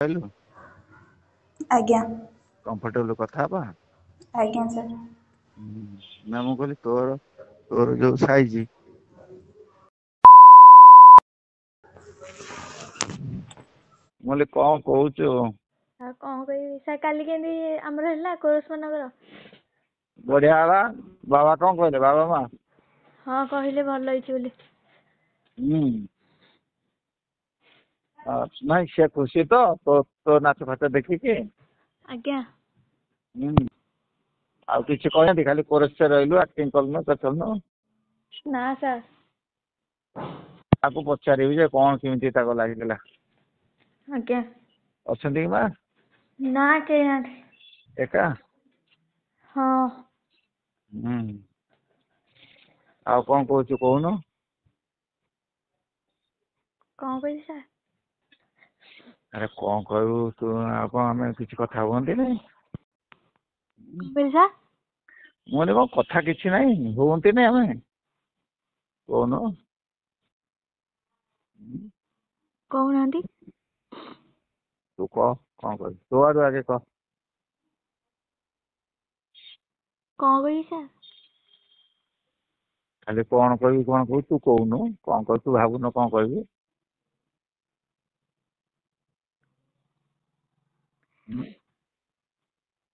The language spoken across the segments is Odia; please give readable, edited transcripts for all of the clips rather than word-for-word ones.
କହିଲୁ ଆଜ୍ଞା କମ୍ଫର୍ଟେବଲ କଥା ହବା। ଆଜ୍ଞା ସାର୍। ନା ମୁଁ କହିଲି ତୋର ତୋର ଯୋଉ ସାଇଜ ମୁଁ କହିଲି କଣ କହୁଛୁ? ଆଉ କଣ କହିବି ସାର୍, କାଲି କେମିତି ଆମର ହେଲା କୋରସ ମାନଙ୍କର? ବଢିଆ ହେଲା। ବାବା କଣ କହିଲେ? ବାବା ମା ହଁ କହିଲେ ଭଲ ହେଇଛି ବୋଲି। ହୁଁ ନାଇଁ ସେ ଖୁସି ତ ତୋ ନାଚ ଫାଚ ଦେଖିକି? ଆଜ୍ଞା। ଆଉ କିଛି କହିନାହାନ୍ତି? ଖାଲି କୋରସରେ ରହିଲୁ, ଆକ୍ଟିଂ କଲୁନୁ, କରିଲୁନୁ? ନା ସାର୍। ତାକୁ ପଚାରିବି ଯେ କଣ କେମିତି ତାକୁ ଲାଗିଥିଲା। ଆଜ୍ଞା। ଅଛନ୍ତି କି ମା? ନା କେହି ନାହାନ୍ତି। ଏକା? ହଁ। ହୁଁ ଆଉ କଣ କହୁଛୁ କହୁନୁ? କଣ କହିବି ସାର୍? ଆରେ କଣ କହିବୁ ତୁ ଆଉ କଣ ଆମେ କିଛି କଥା ହୁଅନ୍ତିନି? କଣ କହିଲି ସାର୍? ମୁଁ କହିଲି କଣ କଥା କିଛି ନାହିଁ, ହୁଅନ୍ତିନି ଆମେ? କହୁନୁ? କହୁନାହାନ୍ତି? ତୁ କହ କଣ କହିବୁ? ତୋ ଆଡୁ ଆଗେ କହ। କଣ କହିବି ସାର୍? ଖାଲି କଣ କହିବି କଣ କହୁଛୁ? ତୁ କହୁନୁ କଣ କହିବୁ? ତୁ ଭାବୁନୁ କଣ କହିବୁ?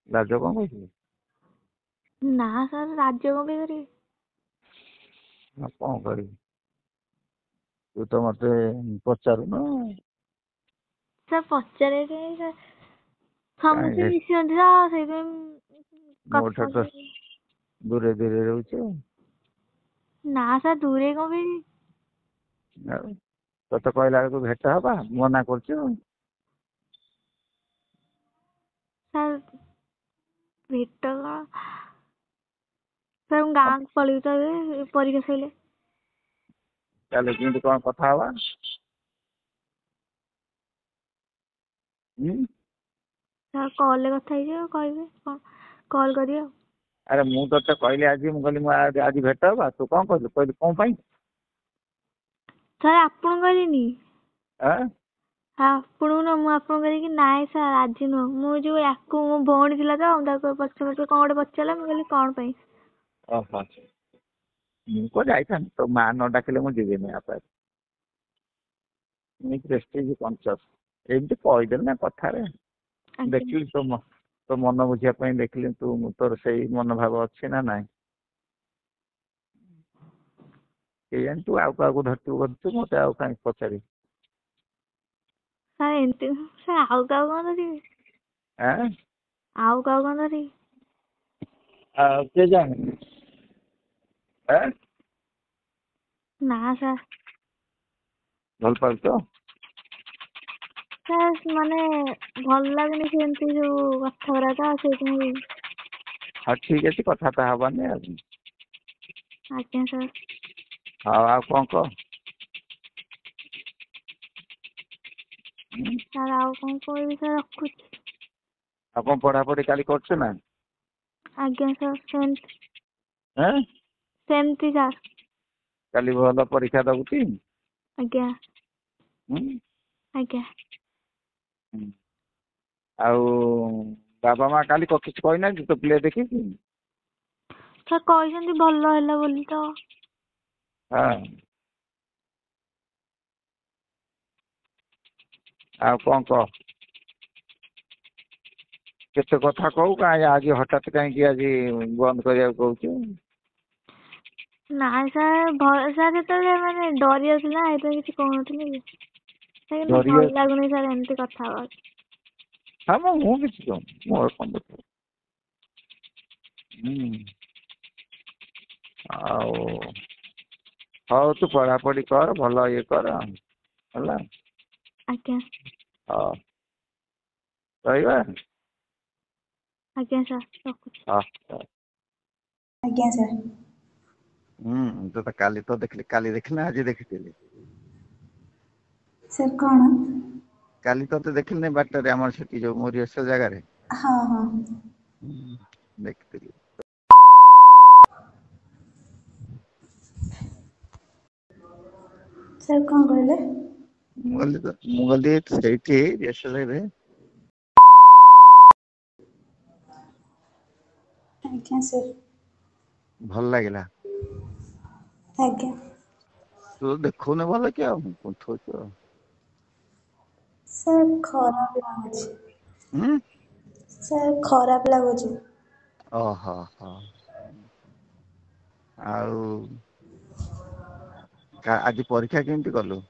ଲାଜ କଣ କହୁଛୁ? ନା ସାର୍, ରାଜ କଣ ପାଇଁ କରିବି? ଆଉ କଣ କରିବି? ତୁ ତ ମତେ ପଚାରୁନୁ। ସାର୍ ପଚାରିବା କାଇଁ ସାର୍, ସମସ୍ତେ କାହିଁକି ମିଶନ୍ତି ତ ସେଇଥିପାଇଁ ମୋ କଥା ଠାରୁ ତ ଦୂରେ ଦୂରେ ରହୁଛୁ। ନା ସାର୍ ଦୂରେ କଣ ପାଇଁ? ଆଉ ତତେ କହିଲା ବେଳକୁ ଭେଟ ହବା ମନା କରୁଛୁ। ସାର୍ ଭେଟ କଣ ସାର୍, ମୁଁ ଗାଁକୁ ପଳେଇବି ତ ଏବେ ପରୀକ୍ଷା ସଇଲେ। ତାହେଲେ କେମିତି କଣ କଥା ହବା? ସାର୍ କଲ୍ ରେ କଥା ହେଇଯିବା, କହିବେ କଣ କଲ୍ କରିବେ ଆଉ। ଆରେ ମୁଁ ତତେ କହିଲି ଆଜି, ମୁଁ କହିଲି ମୁଁ ଆଜି ଭେଟ ହବା, ତୁ କଣ କହିଲୁ? କହିଲୁ କଣ ପାଇଁ? ସାର୍ ଆପଣଙ୍କୁ କହିଲିନି। ଆଁ? ଆପଣଙ୍କୁ ନୁହଁ, ମୁଁ ଆପଣଙ୍କୁ କହିଲି କି ନାଇଁ ସାର୍ ଆଜି ନୁହଁ, ମୁଁ ଯୋଉ ୟାକୁ ମୋ ଭଉଣୀ ଥିଲା ତ, ତାକୁ ପଛେ ପଛେ କଣ ଗୋଟେ ପଚାରିଲା, ମୁଁ କହିଲି କଣ ପାଇଁ? ଓହୋ, ମୁଁ କୁଆଡେ ଯାଇଥାନ୍ତି? ତୋ ମା ନ ଡାକିଲେ ମୁଁ ଯିବିନି ଆପେ ଆପେ। ପ୍ରେଷ୍ଟିଜ୍ କନସିୟସ୍ ଏମିତି କହିଦେଲି ନା କଥାରେ। ଆଜ୍ଞା ଦେଖିଲି ତୋ ମନ ବୁଝିବା ପାଇଁ ଦେଖିଲି, ତୋର ସେଇ ମନୋଭାବ ଅଛି ନା ନାଇଁ? କେଜାଣି ତୁ ଆଉ କାହାକୁ ଧରିଥିବୁ, ମତେ ଆଉ କାହିଁକି ପଚାରିବୁ? ସାର୍ ଏମିତି ସାର୍, ଆଉ କାହାକୁ କଣ ଧରିବି? ଆଁ? ଆଉ କାହାକୁ କଣ ଧରିବି? ଆଉ କେଜାଣି? ଆଁ? ନା ସାର୍। ଭଲ ପାଉଛୁ ତ? ସାର୍ ମାନେ ଭଲ ଲାଗୁନି ସେମିତି ସବୁ କଥାଗୁରା ତ, ସେଇଥିପାଇଁ। ହଉ ଠିକ୍ ଅଛି, କଥାବାର୍ତ୍ତା ହବାନି ଆଉ। ଆଜ୍ଞା ସାର୍। ହଉ ଆଉ କଣ କହ? ସାର୍ ଆଉ କଣ କହିବି ସାର୍, ରଖୁଛି। ଆଉ କଣ ପଢାପଢି କାଲି କରୁଛୁ ନା? ଆଜ୍ଞା ସାର୍, ସେମିତି ଆଁ? ସେମିତି ସାର୍। କାଲି ଭଲ ପରୀକ୍ଷା ଦବୁ ଟି? ଆଜ୍ଞା। ହୁଁ? ଆଜ୍ଞା। ଆଉ ବାବା ମା କାଲି କିଛି କହିନାହାନ୍ତି ତୋ ପ୍ଲେ ଦେଖିକି? ସାର୍ କହିଛନ୍ତି ଭଲ ହେଲା ବୋଲି ତ। ହଁ। ଆଉ କଣ କହ? କେତେ କଥା କହୁ, କାହିଁ ଆଜି ହଠାତ୍ କାହିଁକି ଆଜି ବନ୍ଦ କରିବାକୁ କହୁଛୁ? ନାଇଁ ସାର୍, ସାର୍ ଯେତେବେଳେ ମାନେ ଡରି ଯାଉଥିଲା, ସେଇଥିପାଇଁ କିଛି କହୁନଥିଲି। କିନ୍ତୁ ଡରି ଭଲ ଯାଉଛି। ଲାଗୁନି ସାର୍ ଏମିତି କଥା ହବାକୁ। ହଁ ମ, ମୁଁ କିଛି କହୁନି, ମୋର କଣ ଦରକାର? ଆଉ ହଉ ତୁ ପଢାପଢି କର, ଭଲ ଇଏ କର ହେଲା। ଆଜ୍ଞା। ହଉ ରହିବା? ଆଜ୍ଞା ସାର୍, ରଖୁଛି। ହଁ। ଆଜ୍ଞା ସାର୍। କାଲି ତ ଦେଖିଲି, କାଲି ଦେଖିଲି ନା ଆଜି ଦେଖିଥିଲି? ସାର୍ କଣ? କାଲି ତତେ ଦେଖିଲି ନାଇଁ ବାଟରେ, ଆମର ସେଠି ଯୋଉ ମରିୟସ ଜାଗାରେ। ହଁ ହଁ। ଦେଖିଥିଲି। ସାର୍ କଣ କହିଲେ? ମୁଁ କହିଲି ସେଇଠି ରେ ଆଜ୍ଞା ସାର୍। ଭଲ ଲାଗିଲା। ଆଜ୍ଞା ତୁ ଦେଖଉନି ଭଲ କି ଆଉ କୁନ୍ଥଉଛୁ ଆଉ। ସାର୍ ଖରାପ ଲାଗୁଛି। ହୁଁ। ସାର୍ ଖରାପ ଲାଗୁଛି। ଓହୋ ହୋ। ଆଉ ଆଜି ପରୀକ୍ଷା କେମିତି କଲୁ?